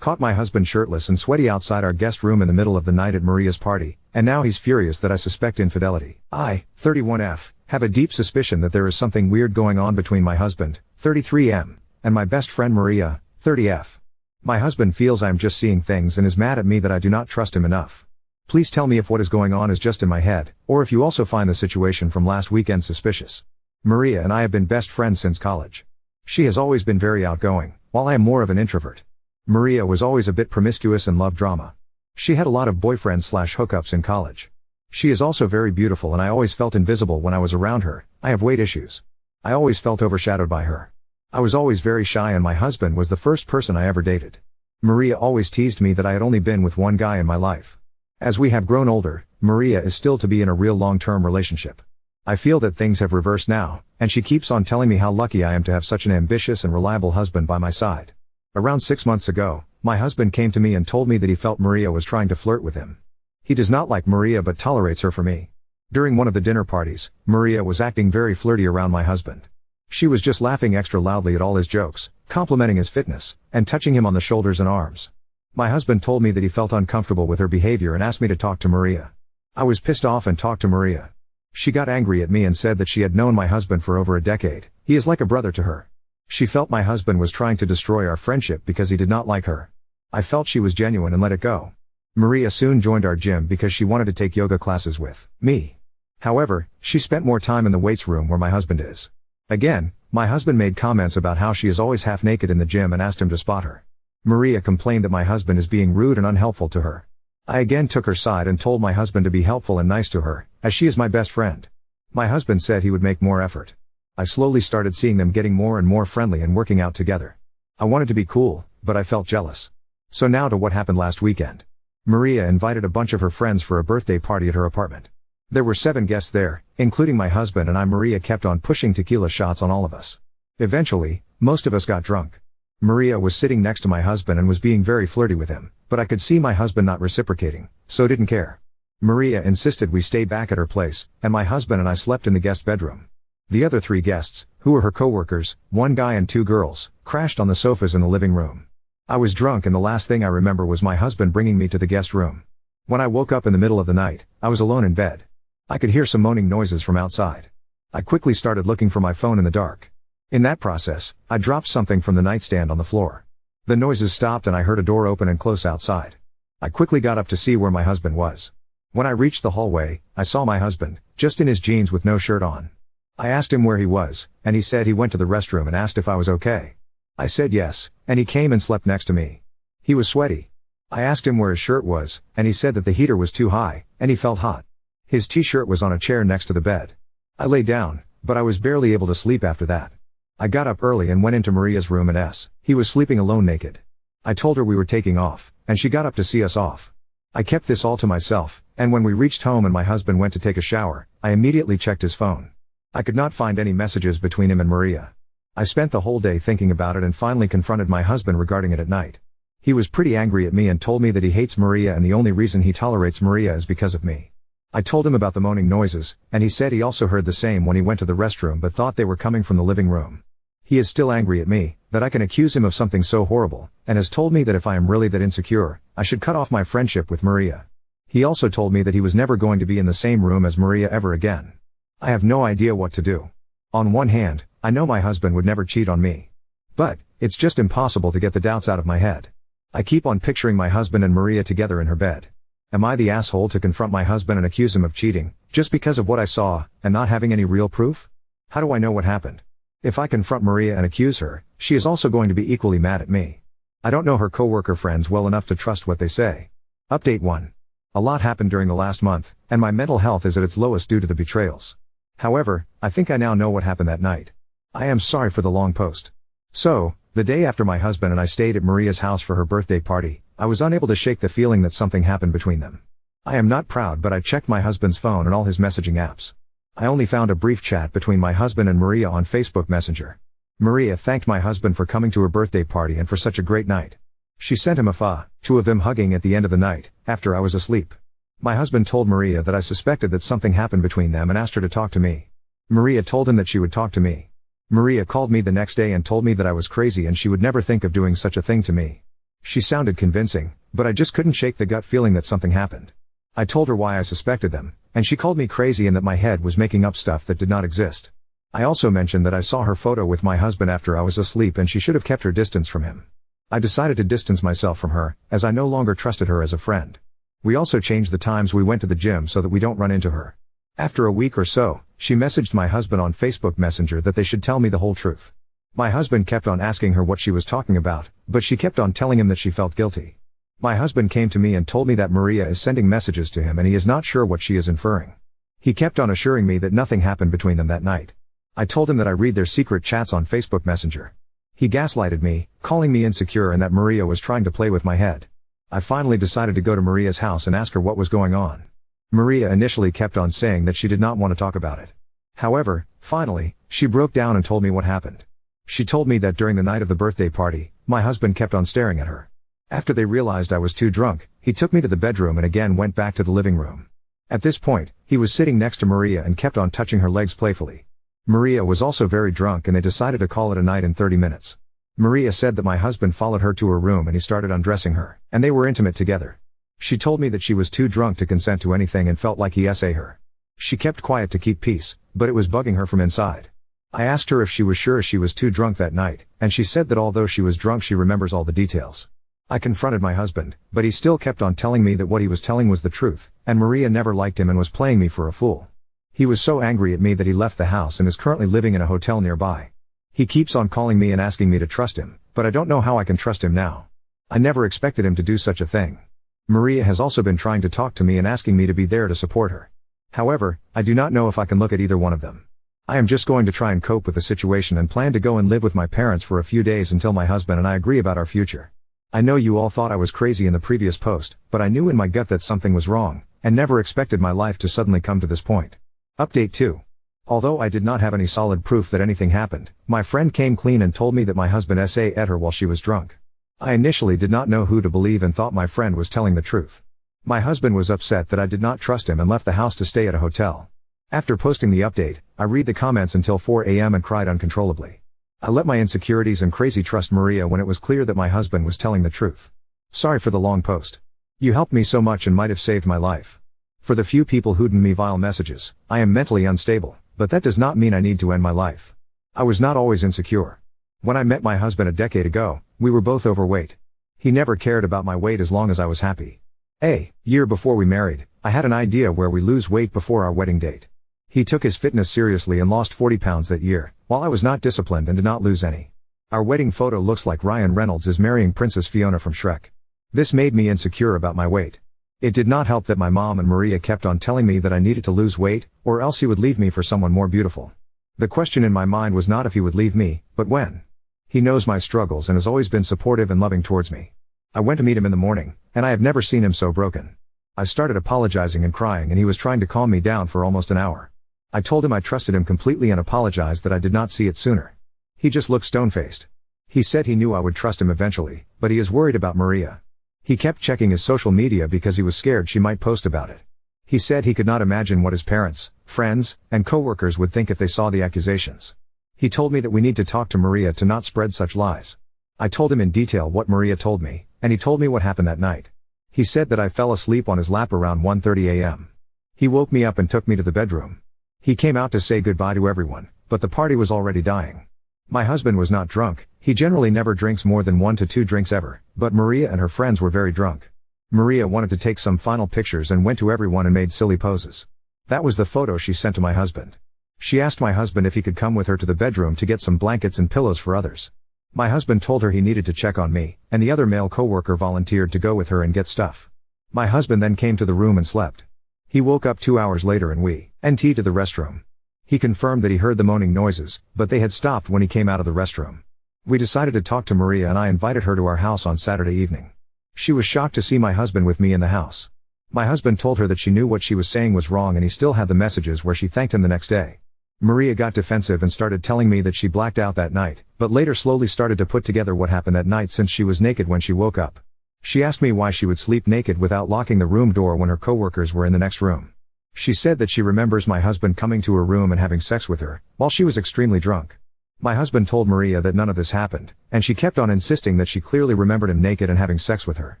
Caught my husband shirtless and sweaty outside our guest room in the middle of the night at Maria's party, and now he's furious that I suspect infidelity. I, 31F, have a deep suspicion that there is something weird going on between my husband, 33M, and my best friend Maria, 30F. My husband feels I am just seeing things and is mad at me that I do not trust him enough. Please tell me if what is going on is just in my head, or if you also find the situation from last weekend suspicious. Maria and I have been best friends since college. She has always been very outgoing, while I am more of an introvert. Maria was always a bit promiscuous and loved drama. She had a lot of boyfriends/hookups in college. She is also very beautiful and I always felt invisible when I was around her. I have weight issues. I always felt overshadowed by her. I was always very shy and my husband was the first person I ever dated. Maria always teased me that I had only been with one guy in my life. As we have grown older, Maria is still to be in a real long-term relationship. I feel that things have reversed now, and she keeps on telling me how lucky I am to have such an ambitious and reliable husband by my side. Around 6 months ago, my husband came to me and told me that he felt Maria was trying to flirt with him. He does not like Maria but tolerates her for me. During one of the dinner parties, Maria was acting very flirty around my husband. She was just laughing extra loudly at all his jokes, complimenting his fitness, and touching him on the shoulders and arms. My husband told me that he felt uncomfortable with her behavior and asked me to talk to Maria. I was pissed off and talked to Maria. She got angry at me and said that she had known my husband for over a decade. He is like a brother to her. She felt my husband was trying to destroy our friendship because he did not like her. I felt she was genuine and let it go. Maria soon joined our gym because she wanted to take yoga classes with me. However, she spent more time in the weights room where my husband is. Again, my husband made comments about how she is always half naked in the gym and asked him to spot her. Maria complained that my husband is being rude and unhelpful to her. I again took her side and told my husband to be helpful and nice to her, as she is my best friend. My husband said he would make more effort. I slowly started seeing them getting more and more friendly and working out together. I wanted to be cool, but I felt jealous. So now to what happened last weekend. Maria invited a bunch of her friends for a birthday party at her apartment. There were 7 guests there, including my husband and I. Maria kept on pushing tequila shots on all of us. Eventually, most of us got drunk. Maria was sitting next to my husband and was being very flirty with him, but I could see my husband not reciprocating, so didn't care. Maria insisted we stay back at her place, and my husband and I slept in the guest bedroom. The other 3 guests, who were her co-workers, 1 guy and 2 girls, crashed on the sofas in the living room. I was drunk and the last thing I remember was my husband bringing me to the guest room. When I woke up in the middle of the night, I was alone in bed. I could hear some moaning noises from outside. I quickly started looking for my phone in the dark. In that process, I dropped something from the nightstand on the floor. The noises stopped and I heard a door open and close outside. I quickly got up to see where my husband was. When I reached the hallway, I saw my husband, just in his jeans with no shirt on. I asked him where he was, and he said he went to the restroom and asked if I was okay. I said yes, and he came and slept next to me. He was sweaty. I asked him where his shirt was, and he said that the heater was too high, and he felt hot. His t-shirt was on a chair next to the bed. I lay down, but I was barely able to sleep after that. I got up early and went into Maria's room and he was sleeping alone naked. I told her we were taking off, and she got up to see us off. I kept this all to myself, and when we reached home and my husband went to take a shower, I immediately checked his phone. I could not find any messages between him and Maria. I spent the whole day thinking about it and finally confronted my husband regarding it at night. He was pretty angry at me and told me that he hates Maria and the only reason he tolerates Maria is because of me. I told him about the moaning noises, and he said he also heard the same when he went to the restroom but thought they were coming from the living room. He is still angry at me, that I can accuse him of something so horrible, and has told me that if I am really that insecure, I should cut off my friendship with Maria. He also told me that he was never going to be in the same room as Maria ever again. I have no idea what to do. On one hand, I know my husband would never cheat on me. But, it's just impossible to get the doubts out of my head. I keep on picturing my husband and Maria together in her bed. Am I the asshole to confront my husband and accuse him of cheating, just because of what I saw, and not having any real proof? How do I know what happened? If I confront Maria and accuse her, she is also going to be equally mad at me. I don't know her co-worker friends well enough to trust what they say. Update 1. A lot happened during the last month, and my mental health is at its lowest due to the betrayals. However, I think I now know what happened that night. I am sorry for the long post. So, the day after my husband and I stayed at Maria's house for her birthday party, I was unable to shake the feeling that something happened between them. I am not proud but I checked my husband's phone and all his messaging apps. I only found a brief chat between my husband and Maria on Facebook Messenger. Maria thanked my husband for coming to her birthday party and for such a great night. She sent him a photo, 2 of them hugging at the end of the night, after I was asleep. My husband told Maria that I suspected that something happened between them and asked her to talk to me. Maria told him that she would talk to me. Maria called me the next day and told me that I was crazy and she would never think of doing such a thing to me. She sounded convincing, but I just couldn't shake the gut feeling that something happened. I told her why I suspected them, and she called me crazy and that my head was making up stuff that did not exist. I also mentioned that I saw her photo with my husband after I was asleep and she should have kept her distance from him. I decided to distance myself from her, as I no longer trusted her as a friend. We also changed the times we went to the gym so that we don't run into her. After a week or so, she messaged my husband on Facebook Messenger that they should tell me the whole truth. My husband kept on asking her what she was talking about, but she kept on telling him that she felt guilty. My husband came to me and told me that Maria is sending messages to him and he is not sure what she is inferring. He kept on assuring me that nothing happened between them that night. I told him that I read their secret chats on Facebook Messenger. He gaslighted me, calling me insecure and that Maria was trying to play with my head. I finally decided to go to Maria's house and ask her what was going on. Maria initially kept on saying that she did not want to talk about it. However, finally, she broke down and told me what happened. She told me that during the night of the birthday party, my husband kept on staring at her. After they realized I was too drunk, he took me to the bedroom and again went back to the living room. At this point, he was sitting next to Maria and kept on touching her legs playfully. Maria was also very drunk and they decided to call it a night in 30 minutes. Maria said that my husband followed her to her room and he started undressing her, and they were intimate together. She told me that she was too drunk to consent to anything and felt like he SA her. She kept quiet to keep peace, but it was bugging her from inside. I asked her if she was sure she was too drunk that night, and she said that although she was drunk she remembers all the details. I confronted my husband, but he still kept on telling me that what he was telling was the truth, and Maria never liked him and was playing me for a fool. He was so angry at me that he left the house and is currently living in a hotel nearby. He keeps on calling me and asking me to trust him, but I don't know how I can trust him now. I never expected him to do such a thing. Maria has also been trying to talk to me and asking me to be there to support her. However, I do not know if I can look at either one of them. I am just going to try and cope with the situation and plan to go and live with my parents for a few days until my husband and I agree about our future. I know you all thought I was crazy in the previous post, but I knew in my gut that something was wrong, and never expected my life to suddenly come to this point. Update 2. Although I did not have any solid proof that anything happened, my friend came clean and told me that my husband SA ate her while she was drunk. I initially did not know who to believe and thought my friend was telling the truth. My husband was upset that I did not trust him and left the house to stay at a hotel. After posting the update, I read the comments until 4 a.m. and cried uncontrollably. I let my insecurities and crazy trust Maria when it was clear that my husband was telling the truth. Sorry for the long post. You helped me so much and might have saved my life. For the few people who send me vile messages, I am mentally unstable, but that does not mean I need to end my life. I was not always insecure. When I met my husband a decade ago, we were both overweight. He never cared about my weight as long as I was happy. A year before we married, I had an idea where we lose weight before our wedding date. He took his fitness seriously and lost 40 pounds that year, while I was not disciplined and did not lose any. Our wedding photo looks like Ryan Reynolds is marrying Princess Fiona from Shrek. This made me insecure about my weight. It did not help that my mom and Maria kept on telling me that I needed to lose weight, or else he would leave me for someone more beautiful. The question in my mind was not if he would leave me, but when. He knows my struggles and has always been supportive and loving towards me. I went to meet him in the morning, and I have never seen him so broken. I started apologizing and crying and he was trying to calm me down for almost an hour. I told him I trusted him completely and apologized that I did not see it sooner. He just looked stone-faced. He said he knew I would trust him eventually, but he is worried about Maria. He kept checking his social media because he was scared she might post about it. He said he could not imagine what his parents, friends, and coworkers would think if they saw the accusations. He told me that we need to talk to Maria to not spread such lies. I told him in detail what Maria told me, and he told me what happened that night. He said that I fell asleep on his lap around 1:30 a.m. He woke me up and took me to the bedroom. He came out to say goodbye to everyone, but the party was already dying. My husband was not drunk, he generally never drinks more than 1 to 2 drinks ever, but Maria and her friends were very drunk. Maria wanted to take some final pictures and went to everyone and made silly poses. That was the photo she sent to my husband. She asked my husband if he could come with her to the bedroom to get some blankets and pillows for others. My husband told her he needed to check on me, and the other male coworker volunteered to go with her and get stuff. My husband then came to the room and slept. He woke up 2 hours later and went to the restroom. He confirmed that he heard the moaning noises, but they had stopped when he came out of the restroom. We decided to talk to Maria and I invited her to our house on Saturday evening. She was shocked to see my husband with me in the house. My husband told her that she knew what she was saying was wrong and he still had the messages where she thanked him the next day. Maria got defensive and started telling me that she blacked out that night, but later slowly started to put together what happened that night since she was naked when she woke up. She asked me why she would sleep naked without locking the room door when her coworkers were in the next room. She said that she remembers my husband coming to her room and having sex with her, while she was extremely drunk. My husband told Maria that none of this happened, and she kept on insisting that she clearly remembered him naked and having sex with her.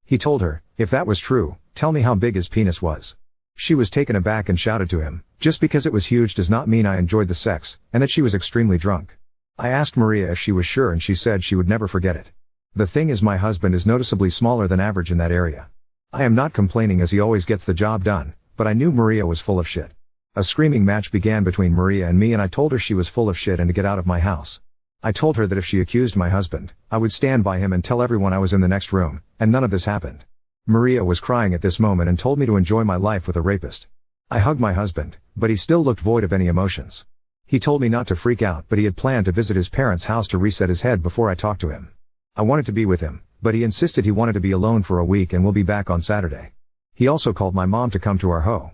He told her, if that was true, tell me how big his penis was. She was taken aback and shouted to him, just because it was huge does not mean I enjoyed the sex, and that she was extremely drunk. I asked Maria if she was sure and she said she would never forget it. The thing is, my husband is noticeably smaller than average in that area. I am not complaining as he always gets the job done, but I knew Maria was full of shit. A screaming match began between Maria and me, and I told her she was full of shit and to get out of my house. I told her that if she accused my husband, I would stand by him and tell everyone I was in the next room, and none of this happened. Maria was crying at this moment and told me to enjoy my life with a rapist. I hugged my husband, but he still looked void of any emotions. He told me not to freak out, but he had planned to visit his parents' house to reset his head before I talked to him. I wanted to be with him, but he insisted he wanted to be alone for a week and will be back on Saturday. He also called my mom to come to our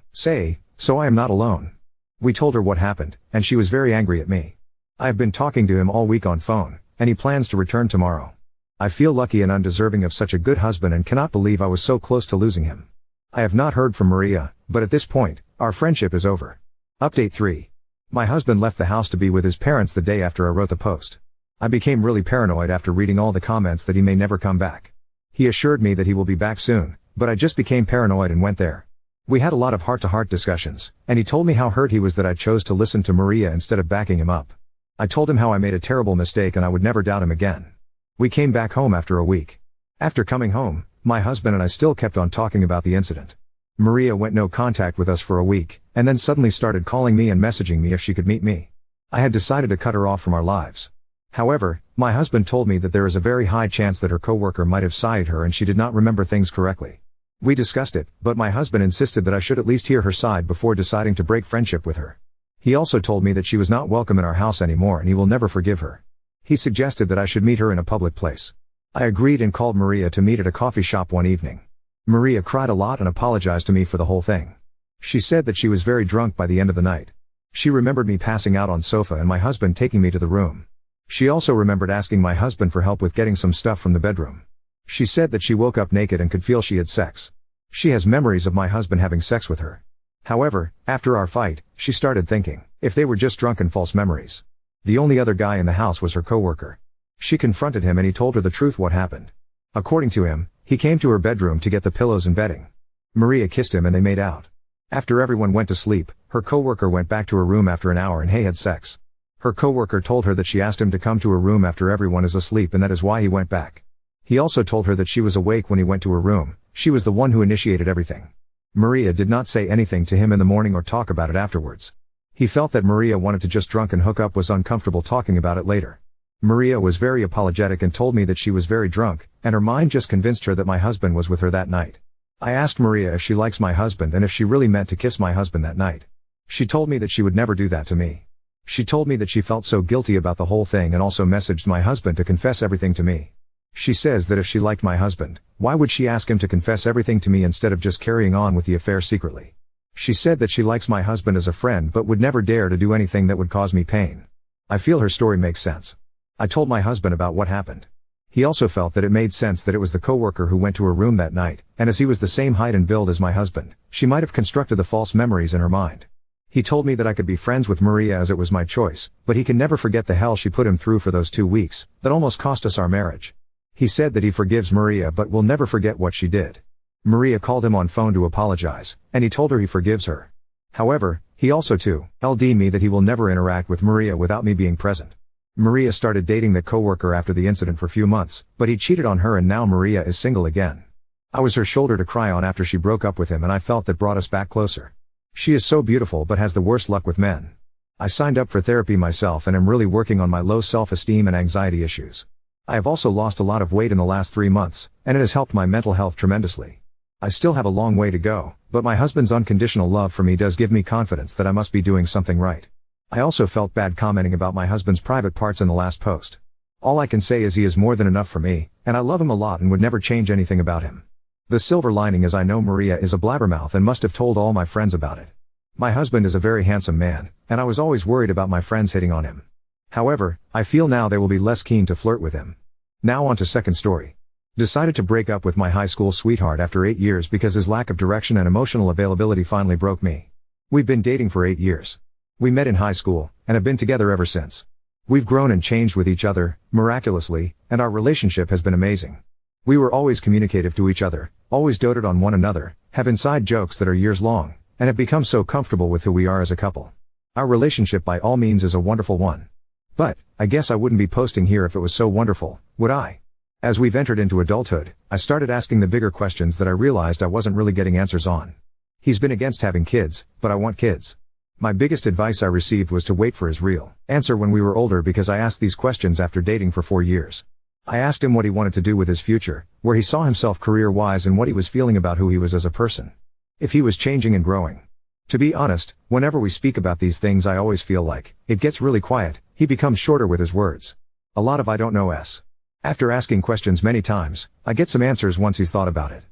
so I am not alone. We told her what happened, and she was very angry at me. I have been talking to him all week on phone, and he plans to return tomorrow. I feel lucky and undeserving of such a good husband and cannot believe I was so close to losing him. I have not heard from Maria, but at this point, our friendship is over. Update 3. My husband left the house to be with his parents the day after I wrote the post. I became really paranoid after reading all the comments that he may never come back. He assured me that he will be back soon, but I just became paranoid and went there. We had a lot of heart-to-heart discussions, and he told me how hurt he was that I chose to listen to Maria instead of backing him up. I told him how I made a terrible mistake and I would never doubt him again. We came back home after a week. After coming home, my husband and I still kept on talking about the incident. Maria went no contact with us for a week, and then suddenly started calling me and messaging me if she could meet me. I had decided to cut her off from our lives. However, my husband told me that there is a very high chance that her coworker might have sired her and she did not remember things correctly. We discussed it, but my husband insisted that I should at least hear her side before deciding to break friendship with her. He also told me that she was not welcome in our house anymore and he will never forgive her. He suggested that I should meet her in a public place. I agreed and called Maria to meet at a coffee shop one evening. Maria cried a lot and apologized to me for the whole thing. She said that she was very drunk by the end of the night. She remembered me passing out on sofa and my husband taking me to the room. She also remembered asking my husband for help with getting some stuff from the bedroom. She said that she woke up naked and could feel she had sex. She has memories of my husband having sex with her. However, after our fight, she started thinking, if they were just drunken false memories. The only other guy in the house was her coworker. She confronted him and he told her the truth what happened. According to him, he came to her bedroom to get the pillows and bedding. Maria kissed him and they made out. After everyone went to sleep, her coworker went back to her room after an hour and they had sex. Her coworker told her that she asked him to come to her room after everyone is asleep and that is why he went back. He also told her that she was awake when he went to her room. She was the one who initiated everything. Maria did not say anything to him in the morning or talk about it afterwards. He felt that Maria wanted to just drunk and hook up, was uncomfortable talking about it later. Maria was very apologetic and told me that she was very drunk, and her mind just convinced her that my husband was with her that night. I asked Maria if she likes my husband and if she really meant to kiss my husband that night. She told me that she would never do that to me. She told me that she felt so guilty about the whole thing and also messaged my husband to confess everything to me. She says that if she liked my husband, why would she ask him to confess everything to me instead of just carrying on with the affair secretly? She said that she likes my husband as a friend but would never dare to do anything that would cause me pain. I feel her story makes sense. I told my husband about what happened. He also felt that it made sense that it was the coworker who went to her room that night, and as he was the same height and build as my husband, she might have constructed the false memories in her mind. He told me that I could be friends with Maria as it was my choice, but he can never forget the hell she put him through for those 2 weeks, that almost cost us our marriage. He said that he forgives Maria but will never forget what she did. Maria called him on phone to apologize, and he told her he forgives her. However, he also told me that he will never interact with Maria without me being present. Maria started dating that coworker after the incident for few months, but he cheated on her and now Maria is single again. I was her shoulder to cry on after she broke up with him and I felt that brought us back closer. She is so beautiful but has the worst luck with men. I signed up for therapy myself and am really working on my low self-esteem and anxiety issues. I have also lost a lot of weight in the last 3 months, and it has helped my mental health tremendously. I still have a long way to go, but my husband's unconditional love for me does give me confidence that I must be doing something right. I also felt bad commenting about my husband's private parts in the last post. All I can say is he is more than enough for me, and I love him a lot and would never change anything about him. The silver lining is I know Maria is a blabbermouth and must have told all my friends about it. My husband is a very handsome man, and I was always worried about my friends hitting on him. However, I feel now they will be less keen to flirt with him. Now on to second story. Decided to break up with my high school sweetheart after 8 years because his lack of direction and emotional availability finally broke me. We've been dating for 8 years. We met in high school, and have been together ever since. We've grown and changed with each other, miraculously, and our relationship has been amazing. We were always communicative to each other, always doted on one another, have inside jokes that are years long, and have become so comfortable with who we are as a couple. Our relationship by all means is a wonderful one. But, I guess I wouldn't be posting here if it was so wonderful, would I? As we've entered into adulthood, I started asking the bigger questions that I realized I wasn't really getting answers on. He's been against having kids, but I want kids. My biggest advice I received was to wait for his real answer when we were older, because I asked these questions after dating for 4 years. I asked him what he wanted to do with his future, where he saw himself career-wise, and what he was feeling about who he was as a person. If he was changing and growing. To be honest, whenever we speak about these things, I always feel like it gets really quiet. He becomes shorter with his words. A lot of I don't knows. After asking questions many times, I get some answers once he's thought about it.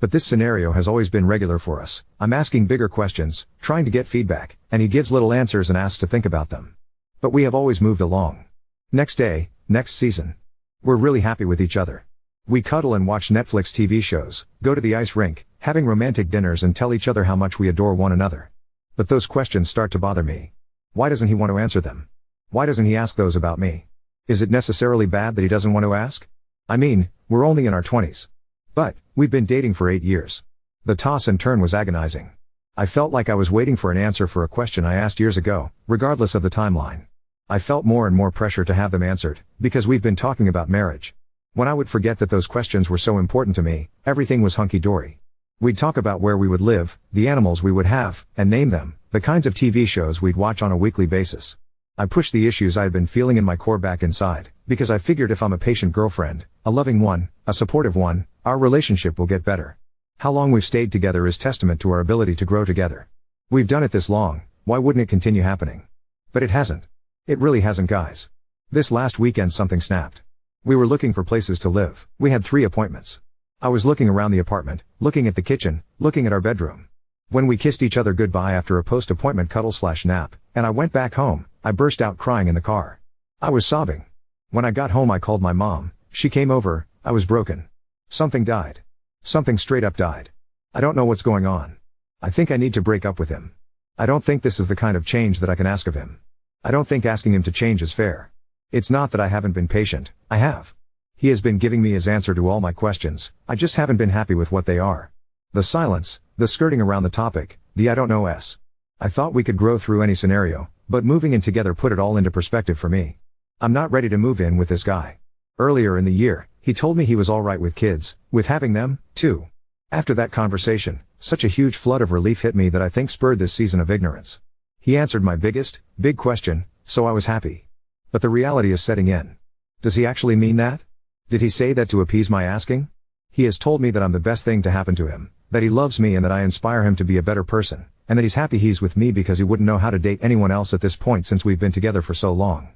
But this scenario has always been regular for us. I'm asking bigger questions, trying to get feedback, and he gives little answers and asks to think about them. But we have always moved along. Next day, next season. We're really happy with each other. We cuddle and watch Netflix TV shows, go to the ice rink, having romantic dinners, and tell each other how much we adore one another. But those questions start to bother me. Why doesn't he want to answer them? Why doesn't he ask those about me? Is it necessarily bad that he doesn't want to ask? I mean, we're only in our 20s. But, we've been dating for 8 years. The toss and turn was agonizing. I felt like I was waiting for an answer for a question I asked years ago, regardless of the timeline. I felt more and more pressure to have them answered, because we've been talking about marriage. When I would forget that those questions were so important to me, everything was hunky-dory. We'd talk about where we would live, the animals we would have, and name them, the kinds of TV shows we'd watch on a weekly basis. I pushed the issues I had been feeling in my core back inside, because I figured if I'm a patient girlfriend, a loving one, a supportive one, our relationship will get better. How long we've stayed together is testament to our ability to grow together. We've done it this long, why wouldn't it continue happening? But it hasn't. It really hasn't, guys. This last weekend something snapped. We were looking for places to live. We had 3 appointments. I was looking around the apartment, looking at the kitchen, looking at our bedroom. When we kissed each other goodbye after a post-appointment cuddle/nap, and I went back home, I burst out crying in the car. I was sobbing. When I got home I called my mom, she came over, I was broken. Something died. Something straight up died. I don't know what's going on. I think I need to break up with him. I don't think this is the kind of change that I can ask of him. I don't think asking him to change is fair. It's not that I haven't been patient, I have. He has been giving me his answer to all my questions, I just haven't been happy with what they are. The silence, the skirting around the topic, the I don't knows. I thought we could grow through any scenario, but moving in together put it all into perspective for me. I'm not ready to move in with this guy. Earlier in the year, he told me he was alright with kids, with having them, too. After that conversation, such a huge flood of relief hit me that I think spurred this season of ignorance. He answered my big question, so I was happy. But the reality is setting in. Does he actually mean that? Did he say that to appease my asking? He has told me that I'm the best thing to happen to him, that he loves me and that I inspire him to be a better person, and that he's happy he's with me because he wouldn't know how to date anyone else at this point since we've been together for so long.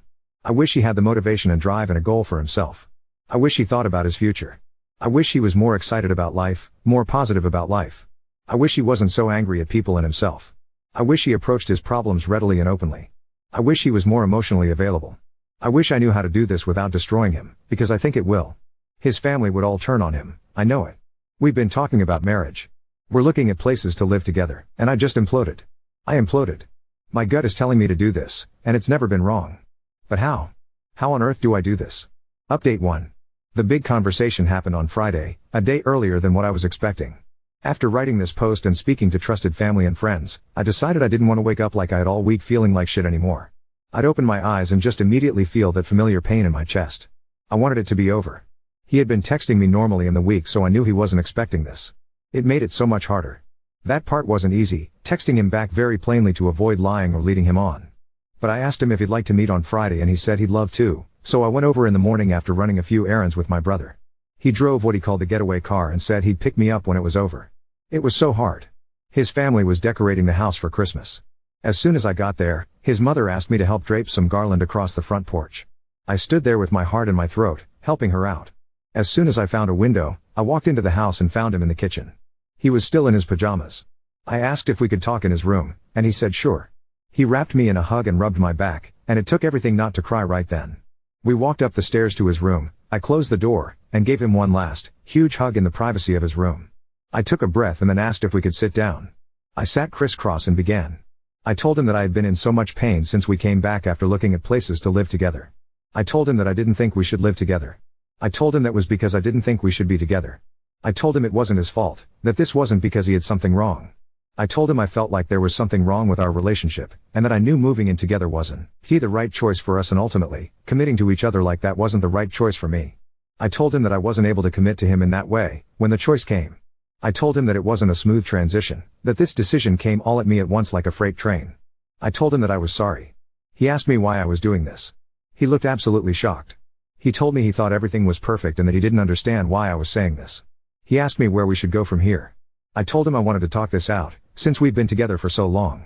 I wish he had the motivation and drive and a goal for himself. I wish he thought about his future. I wish he was more excited about life, more positive about life. I wish he wasn't so angry at people and himself. I wish he approached his problems readily and openly. I wish he was more emotionally available. I wish I knew how to do this without destroying him, because I think it will. His family would all turn on him, I know it. We've been talking about marriage. We're looking at places to live together, and I just imploded. I imploded. My gut is telling me to do this, and it's never been wrong. But how? How on earth do I do this? Update 1. The big conversation happened on Friday, a day earlier than what I was expecting. After writing this post and speaking to trusted family and friends, I decided I didn't want to wake up like I had all week feeling like shit anymore. I'd open my eyes and just immediately feel that familiar pain in my chest. I wanted it to be over. He had been texting me normally in the week, so I knew he wasn't expecting this. It made it so much harder. That part wasn't easy, texting him back very plainly to avoid lying or leading him on. But I asked him if he'd like to meet on Friday and he said he'd love to, so I went over in the morning after running a few errands with my brother. He drove what he called the getaway car and said he'd pick me up when it was over. It was so hard. His family was decorating the house for Christmas. As soon as I got there, his mother asked me to help drape some garland across the front porch. I stood there with my heart in my throat, helping her out. As soon as I found a window, I walked into the house and found him in the kitchen. He was still in his pajamas. I asked if we could talk in his room, and he said sure. He wrapped me in a hug and rubbed my back, and it took everything not to cry right then. We walked up the stairs to his room, I closed the door, and gave him one last, huge hug in the privacy of his room. I took a breath and then asked if we could sit down. I sat crisscross and began. I told him that I had been in so much pain since we came back after looking at places to live together. I told him that I didn't think we should live together. I told him that was because I didn't think we should be together. I told him it wasn't his fault, that this wasn't because he had something wrong. I told him I felt like there was something wrong with our relationship, and that I knew moving in together wasn't the right choice for us, and ultimately, committing to each other like that wasn't the right choice for me. I told him that I wasn't able to commit to him in that way, when the choice came. I told him that it wasn't a smooth transition, that this decision came all at me at once like a freight train. I told him that I was sorry. He asked me why I was doing this. He looked absolutely shocked. He told me he thought everything was perfect and that he didn't understand why I was saying this. He asked me where we should go from here. I told him I wanted to talk this out, since we've been together for so long.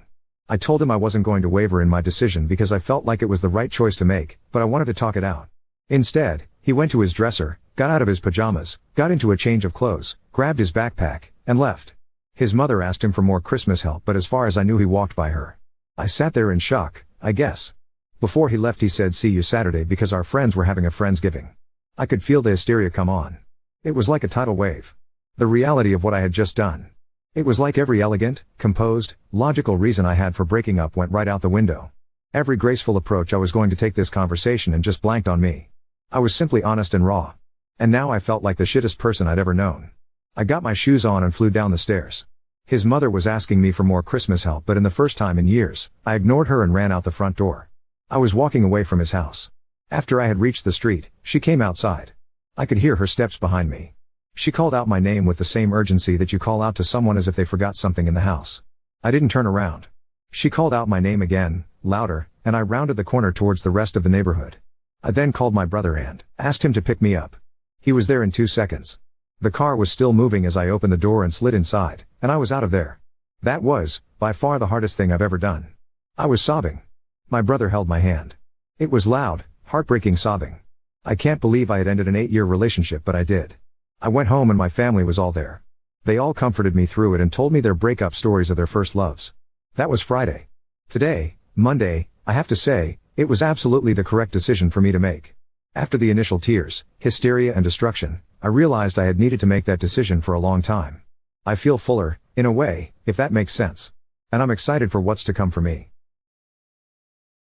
I told him I wasn't going to waver in my decision because I felt like it was the right choice to make, but I wanted to talk it out. Instead, he went to his dresser, got out of his pajamas, got into a change of clothes, grabbed his backpack, and left. His mother asked him for more Christmas help, but as far as I knew he walked by her. I sat there in shock, I guess. Before he left he said, "See you Saturday," because our friends were having a Friendsgiving. I could feel the hysteria come on. It was like a tidal wave. The reality of what I had just done. It was like every elegant, composed, logical reason I had for breaking up went right out the window. Every graceful approach I was going to take this conversation and just blanked on me. I was simply honest and raw. And now I felt like the shittest person I'd ever known. I got my shoes on and flew down the stairs. His mother was asking me for more Christmas help, but in the first time in years, I ignored her and ran out the front door. I was walking away from his house. After I had reached the street, she came outside. I could hear her steps behind me. She called out my name with the same urgency that you call out to someone as if they forgot something in the house. I didn't turn around. She called out my name again, louder, and I rounded the corner towards the rest of the neighborhood. I then called my brother and asked him to pick me up. He was there in 2 seconds. The car was still moving as I opened the door and slid inside, and I was out of there. That was, by far, the hardest thing I've ever done. I was sobbing. My brother held my hand. It was loud, heartbreaking sobbing. I can't believe I had ended an 8-year relationship, but I did. I went home and my family was all there. They all comforted me through it and told me their breakup stories of their first loves. That was Friday. Today, Monday, I have to say, it was absolutely the correct decision for me to make. After the initial tears, hysteria and destruction, I realized I had needed to make that decision for a long time. I feel fuller, in a way, if that makes sense. And I'm excited for what's to come for me.